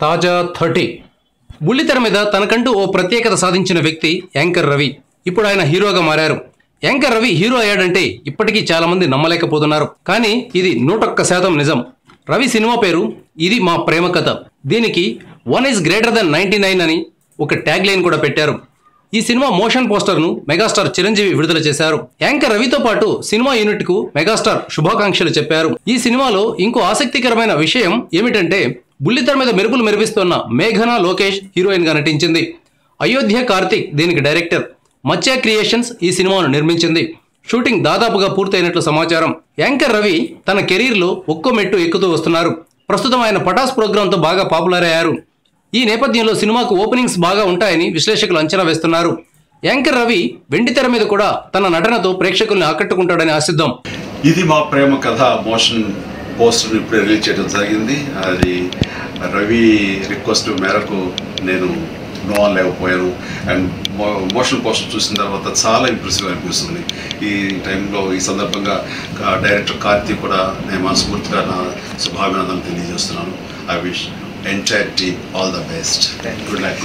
తాజా 30 బుల్లితెర మీద తనకంటూ ఓ ప్రత్యేకత సాధించిన వ్యక్తి యాంకర్ రవి. ఇప్పుడు ఆయన హీరోగా మారారు. యాంకర్ రవి హీరో అయ్యాడంటే ఇప్పటికీ చాలా మంది నమ్మలేకపోతున్నారు. కానీ ఇది 101% నిజం. రవి సినిమా పేరు ఇది మా ప్రేమ కథ. దీనికి 1 is greater than 99 అని ఒక ట్యాగ్ లైన్ కూడా పెట్టారు. ఈ సినిమా మోషన్ పోస్టర్ ను మెగాస్టార్ చిరంజీవి విడుదల చేశారు. యాంకర్ రవితో పాటు సినిమా యూనిట్ కు మెగాస్టార్ శుభాకాంక్షలు చెప్పారు. ఈ సినిమాలో ఇంకో ఆసక్తికరమైన విషయం ఏమిటంటే బుల్లితెర మీద మెరుపులు మెరిపిస్తున్న మేఘనా లోకేష్ హీరోయిన్ గా నటించింది. అయోధ్య కార్తిక్ దీనికి డైరెక్టర్. మత్స్య క్రియేషన్స్ ఈ సినిమాను నిర్మించింది. షూటింగ్ దాదాపుగా పూర్తయినట్లు సమాచారం. యాంకర్ రవి తన కెరీర్ లో ఒక్కో మెట్టు ఎక్కుతూ వస్తున్నారు. ప్రస్తుతం ఆయన పటాస్ ప్రోగ్రామ్ తో బాగా పాపులర్ అయ్యారు. ఈ నేపథ్యంలో సినిమాకు ఓపెనింగ్స్ బాగా ఉంటాయని విశ్లేషకులు అంచనా వేస్తున్నారు. యాంకర్ రవి వెండితెర మీద కూడా తన నటనతో ప్రేక్షకుల్ని ఆకట్టుకుంటాడని ఆశిద్దాం. ఇది మా ప్రేమ కథ మోషన్ పోస్టర్ ఇప్పుడు రిలీజ్ చేయడం జరిగింది. అది రవి రిక్వెస్ట్ మేరకు నేను నో అనలేకపోయాను. అండ్ మోషన్ పోస్టర్ చూసిన తర్వాత చాలా ఇంప్రెసివ్ అనిపిస్తుంది. ఈ టైంలో ఈ సందర్భంగా డైరెక్టర్ కార్తీక్ కూడా నేను మనస్ఫూర్తిగా నా శుభాభినందనలు తెలియజేస్తున్నాను. I wish entire team all the best. Good luck.